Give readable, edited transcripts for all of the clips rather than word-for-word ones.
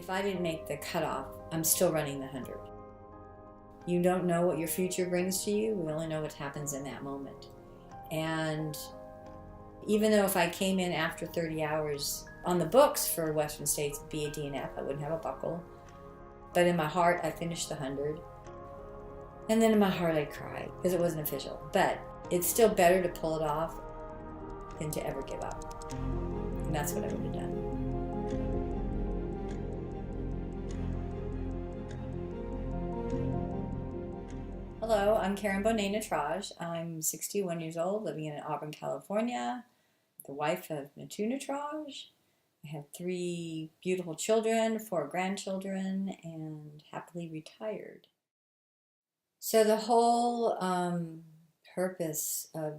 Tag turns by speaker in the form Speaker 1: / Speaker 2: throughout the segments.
Speaker 1: If I didn't make the cutoff, I'm still running the 100. You don't know what your future brings to you. We only know what happens in that moment. And even though if I came in after 30 hours on the books for Western States BA DNF, I wouldn't have a buckle. But in my heart, I finished the 100. And then in my heart, I'd cry because it wasn't official. But it's still better to pull it off than to ever give up. And that's what I would have done. Hello, I'm Bonnett Natraj. I'm 61 years old, living in Auburn, California, the wife of Bonnett Natraj. I have 3 beautiful children, 4 grandchildren, and happily retired. So the whole purpose of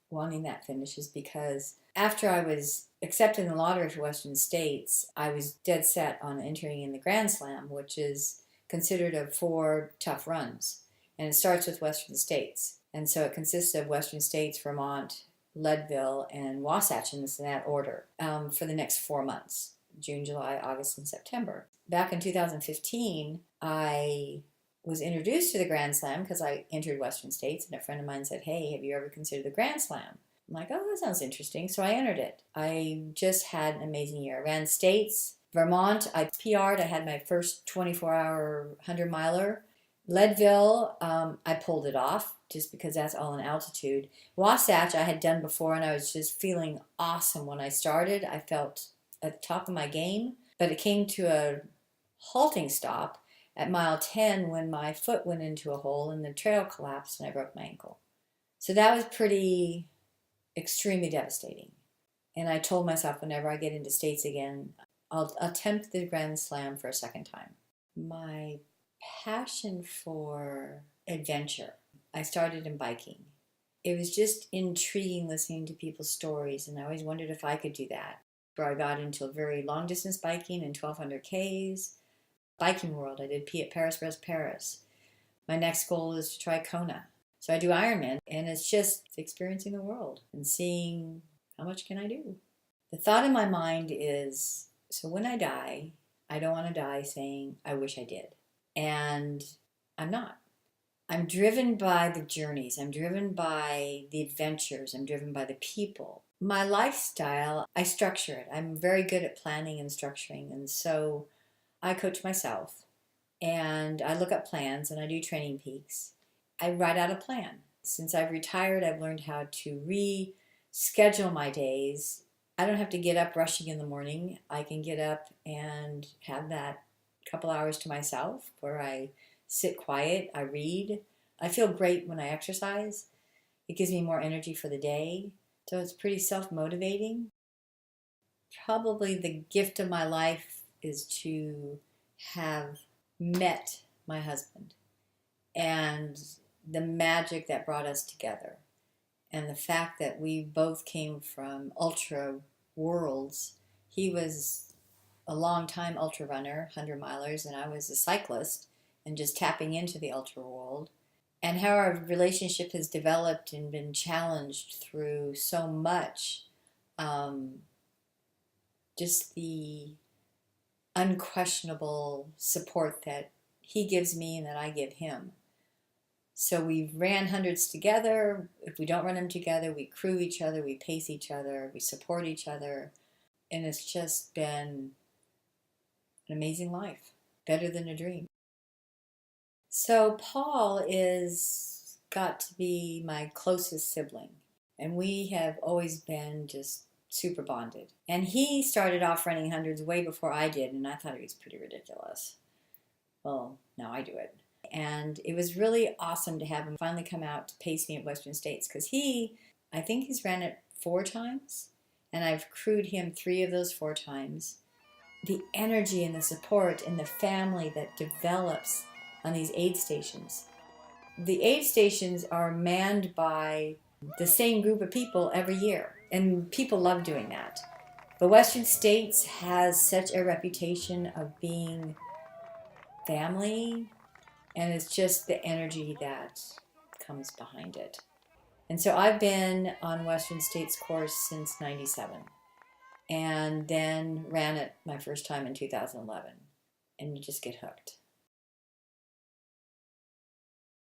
Speaker 1: wanting that finish is because after I was accepted in the lottery for Western States, I was dead set on entering in the Grand Slam, which is considered of 4 tough runs. And it starts with Western States. And so it consists of Western States, Vermont, Leadville, and Wasatch in that order for the next 4 months, June, July, August, and September. Back in 2015, I was introduced to the Grand Slam because I entered Western States, and a friend of mine said, hey, have you ever considered the Grand Slam? I'm like, oh, that sounds interesting. So I entered it. I just had an amazing year. I ran states. Vermont, I PR'd. I had my first 24-hour 100-miler. Leadville, I pulled it off just because that's all in altitude. Wasatch I had done before, and I was just feeling awesome when I started. I felt at the top of my game, but it came to a halting stop at mile 10 when my foot went into a hole and the trail collapsed and I broke my ankle. So that was pretty extremely devastating. And I told myself whenever I get into states again, I'll attempt the Grand Slam for a second time. My passion for adventure, I started in biking. It was just intriguing listening to people's stories, and I always wondered if I could do that. Where I got into a very long distance biking and 1,200 Ks. Biking world, I did Paris. My next goal is to try Kona. So I do Ironman, and it's just experiencing the world and seeing how much can I do. The thought in my mind is, so when I die, I don't want to die saying, I wish I did. And I'm not. I'm driven by the journeys. I'm driven by the adventures. I'm driven by the people. My lifestyle, I structure it. I'm very good at planning and structuring. And so I coach myself. And I look up plans and I do training peaks. I write out a plan. Since I've retired, I've learned how to reschedule my days. I don't have to get up rushing in the morning. I can get up and have that couple hours to myself where I sit quiet, I read. I feel great when I exercise. It gives me more energy for the day. So it's pretty self-motivating. Probably the gift of my life is to have met my husband and the magic that brought us together. And the fact that we both came from ultra worlds. He was a long-time ultra runner, 100-milers, and I was a cyclist and just tapping into the ultra world. And how our relationship has developed and been challenged through so much. Just the unquestionable support that he gives me and that I give him. So we ran hundreds together. If we don't run them together, we crew each other, we pace each other, we support each other. And it's just been an amazing life, better than a dream. So Paul is got to be my closest sibling, and we have always been just super bonded. And he started off running hundreds way before I did, and I thought it was pretty ridiculous. Well, now I do it. And it was really awesome to have him finally come out to pace me at Western States, because I think he's ran it 4 times, and I've crewed him 3 of those 4 times. The energy and the support and the family that develops on these aid stations. The aid stations are manned by the same group of people every year, and people love doing that. But Western States has such a reputation of being family, and it's just the energy that comes behind it. And so I've been on Western States course since 97. And then ran it my first time in 2011. and you just get hooked.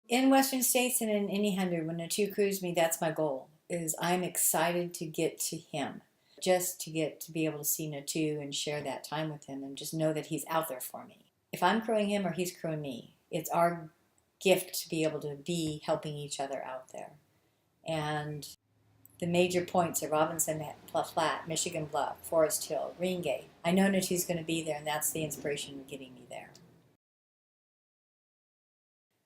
Speaker 1: In Western States and in any 100, when Natu crews me, that's my goal, is I'm excited to get to him. Just to get to be able to see Natu and share that time with him and just know that he's out there for me. If I'm crewing him or he's crewing me, it's our gift to be able to be helping each other out there. And the major points are Robinson Flat, Michigan Bluff, Forest Hill, Greengate. I know Natu's going to be there, and that's the inspiration of getting me there.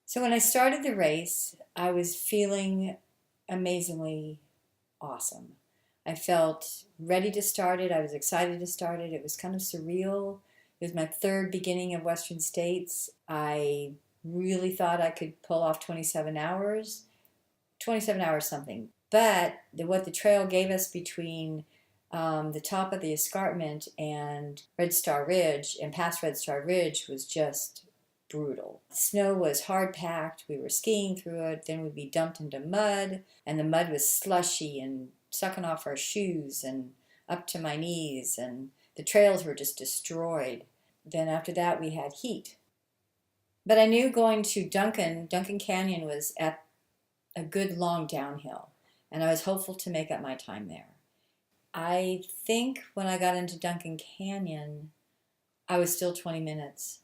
Speaker 1: So when I started the race, I was feeling amazingly awesome. I felt ready to start it. I was excited to start it. It was kind of surreal. It was my third beginning of Western States. I really thought I could pull off 27 hours something. But what the trail gave us between the top of the escarpment and Red Star Ridge and past Red Star Ridge was just brutal. The snow was hard packed. We were skiing through it. Then we'd be dumped into mud, and the mud was slushy and sucking off our shoes and up to my knees, and the trails were just destroyed. Then after that we had heat. But I knew going to Duncan Canyon was at a good long downhill, and I was hopeful to make up my time there. I think when I got into Duncan Canyon, I was still 20 minutes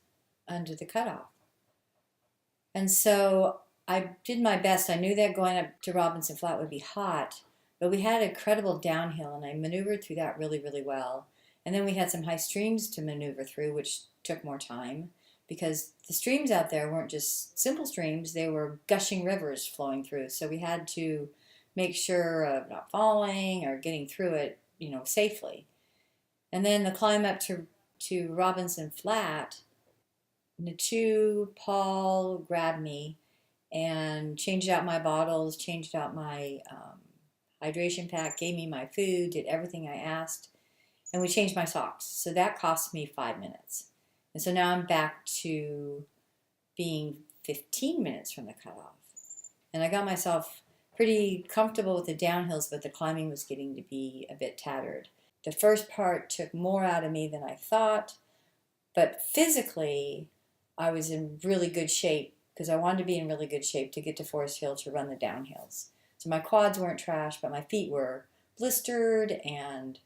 Speaker 1: under the cutoff. And so I did my best. I knew that going up to Robinson Flat would be hot, but we had a credible downhill, and I maneuvered through that really, really well. And then we had some high streams to maneuver through, which took more time, because the streams out there weren't just simple streams, they were gushing rivers flowing through. So we had to make sure of not falling or getting through it, safely. And then the climb up to Robinson Flat, Natu, Paul grabbed me and changed out my bottles, changed out my hydration pack, gave me my food, did everything I asked, and we changed my socks. So that cost me 5 minutes. And so now I'm back to being 15 minutes from the cutoff. And I got myself pretty comfortable with the downhills, but the climbing was getting to be a bit tattered. The first part took more out of me than I thought, but physically I was in really good shape because I wanted to be in really good shape to get to Forest Hill to run the downhills. So my quads weren't trash, but my feet were blistered, and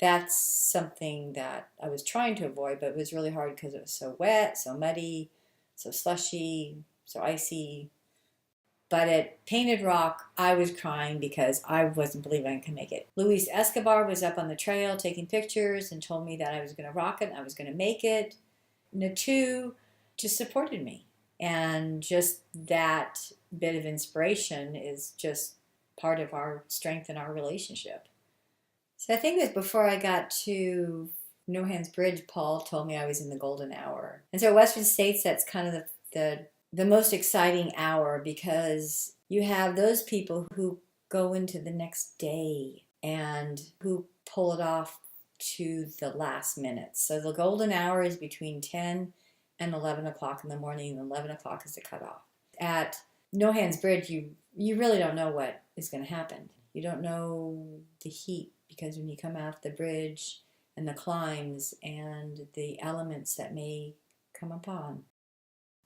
Speaker 1: that's something that I was trying to avoid, but it was really hard because it was so wet, so muddy, so slushy, so icy. But at Painted Rock, I was crying because I wasn't believing I could make it. Luis Escobar was up on the trail taking pictures and told me that I was going to rock it and I was going to make it. Natu just supported me. And just that bit of inspiration is just part of our strength in our relationship. So I think it was before I got to No Hands Bridge, Paul told me I was in the golden hour. And so Western States, that's kind of the most exciting hour, because you have those people who go into the next day and who pull it off to the last minute. So the golden hour is between 10 and 11 o'clock in the morning, and 11 o'clock is the cutoff. At No Hands Bridge, you really don't know what is going to happen. You don't know the heat, because when you come out the bridge and the climbs and the elements that may come upon.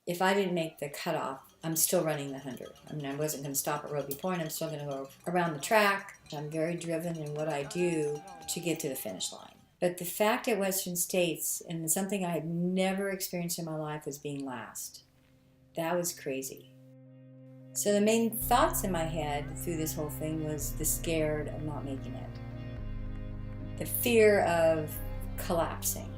Speaker 1: If I didn't make the cutoff, I'm still running the 100. I mean, I wasn't going to stop at Roby Point. I'm still going to go around the track. I'm very driven in what I do to get to the finish line. But the fact at Western States, and something I had never experienced in my life, was being last. That was crazy. So the main thoughts in my head through this whole thing was the scared of not making it. The fear of collapsing.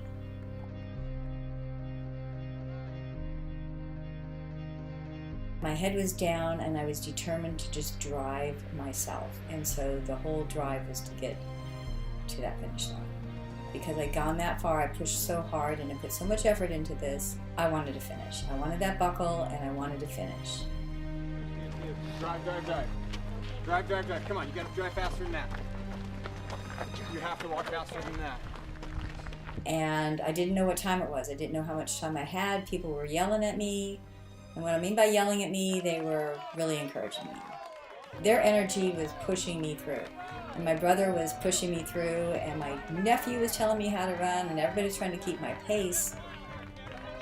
Speaker 1: My head was down, and I was determined to just drive myself. And so the whole drive was to get to that finish line. Because I'd gone that far, I pushed so hard, and I put so much effort into this, I wanted to finish. I wanted that buckle, and I wanted to finish.
Speaker 2: Drive. Drive. Come on, you gotta drive faster than that. You have to walk faster than that.
Speaker 1: And I didn't know what time it was. I didn't know how much time I had. People were yelling at me. And what I mean by yelling at me, they were really encouraging me. Their energy was pushing me through. And my brother was pushing me through, and my nephew was telling me how to run, and everybody was trying to keep my pace.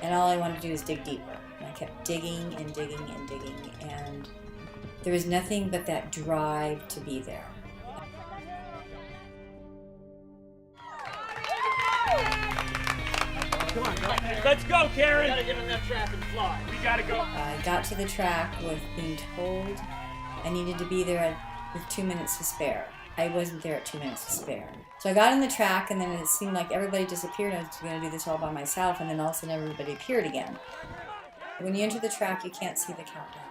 Speaker 1: And all I wanted to do was dig deeper. And I kept digging and digging and digging, and there was nothing but that drive to be there.
Speaker 2: Come on, go. Let's go, Karen! We gotta get on that track and fly. We gotta go.
Speaker 1: I got to the track with being told I needed to be there with 2 minutes to spare. I wasn't there at 2 minutes to spare. So I got in the track, and then it seemed like everybody disappeared. I was going to do this all by myself, and then all of a sudden everybody appeared again. When you enter the track, you can't see the countdown.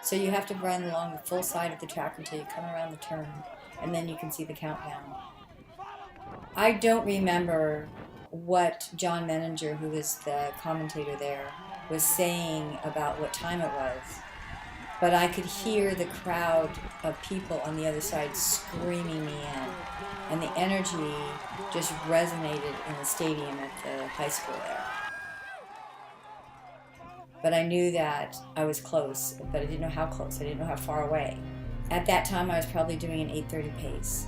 Speaker 1: So you have to run along the full side of the track until you come around the turn, and then you can see the countdown. I don't remember what John Menninger, who was the commentator there, was saying about what time it was, but I could hear the crowd of people on the other side screaming me in, and the energy just resonated in the stadium at the high school there. But I knew that I was close, but I didn't know how close. I didn't know how far away. At that time, I was probably doing an 8:30 pace.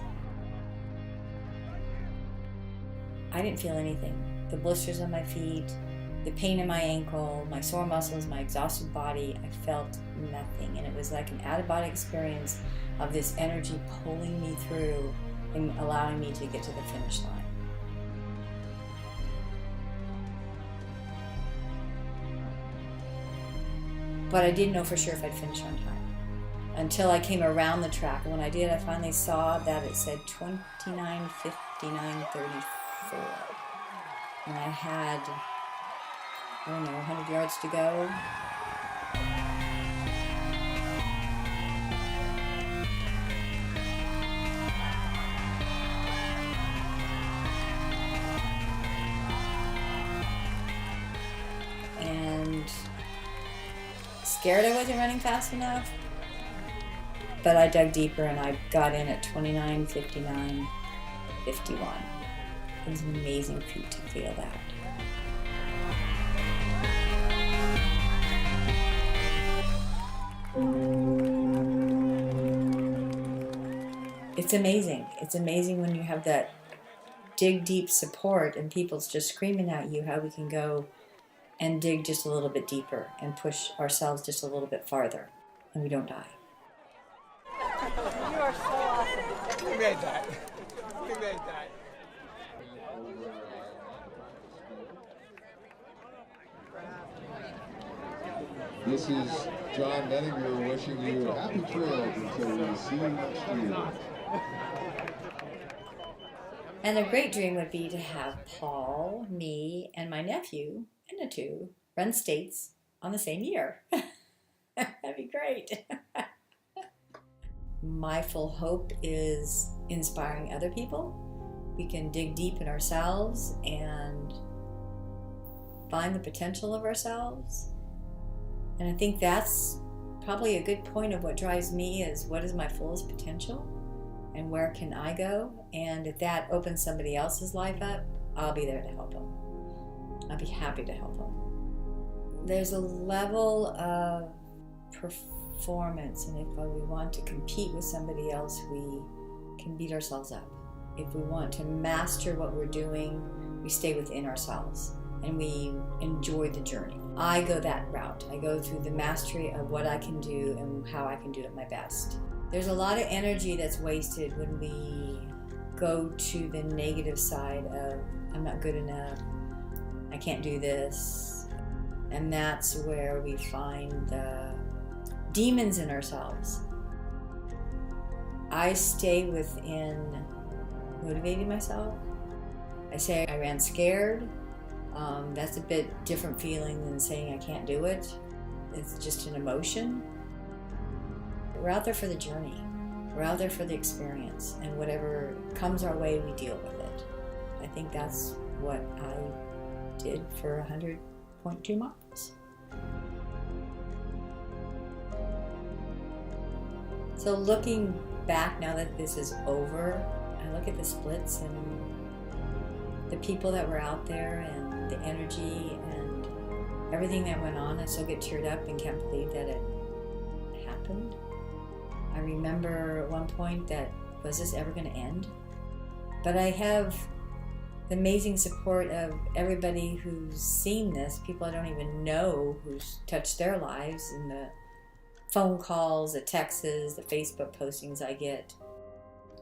Speaker 1: I didn't feel anything. The blisters on my feet, the pain in my ankle, my sore muscles, my exhausted body, I felt nothing. And it was like an out-of-body experience of this energy pulling me through and allowing me to get to the finish line. But I didn't know for sure if I'd finish on time until I came around the track. And when I did, I finally saw that it said 29:59:34. And I had, 100 yards to go. And scared I wasn't running fast enough, but I dug deeper and I got in at 29:59:51. It was an amazing feat to feel that. It's amazing. It's amazing when you have that dig deep support and people's just screaming at you how we can go and dig just a little bit deeper and push ourselves just a little bit farther, and we don't die.
Speaker 3: You are so awesome.
Speaker 2: We made that. We made that.
Speaker 4: This is John Menninger wishing you happy trails until we see you next year.
Speaker 1: And a great dream would be to have Paul, me, and my nephew, and the two, run states on the same year. That'd be great. My full hope is inspiring other people. We can dig deep in ourselves and find the potential of ourselves. And I think that's probably a good point of what drives me is what is my fullest potential and where can I go? And if that opens somebody else's life up, I'll be there to help them. I'll be happy to help them. There's a level of performance, and if we want to compete with somebody else, we can beat ourselves up. If we want to master what we're doing, we stay within ourselves and we enjoy the journey. I go that route. I go through the mastery of what I can do and how I can do it my best. There's a lot of energy that's wasted when we go to the negative side of I'm not good enough, I can't do this, and that's where we find the demons in ourselves. I stay within motivating myself. I say I ran scared. That's a bit different feeling than saying I can't do it. It's just an emotion. We're out there for the journey. We're out there for the experience, and whatever comes our way, we deal with it. I think that's what I did for 100.2 miles. So looking back now that this is over, I look at the splits and the people that were out there and the energy and everything that went on. I still get teared up and can't believe that it happened. I remember at one point that, was this ever going to end? But I have the amazing support of everybody who's seen this, people I don't even know who's touched their lives, and the phone calls, the texts, the Facebook postings I get,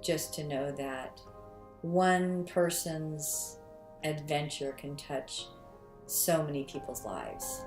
Speaker 1: just to know that one person's adventure can touch so many people's lives.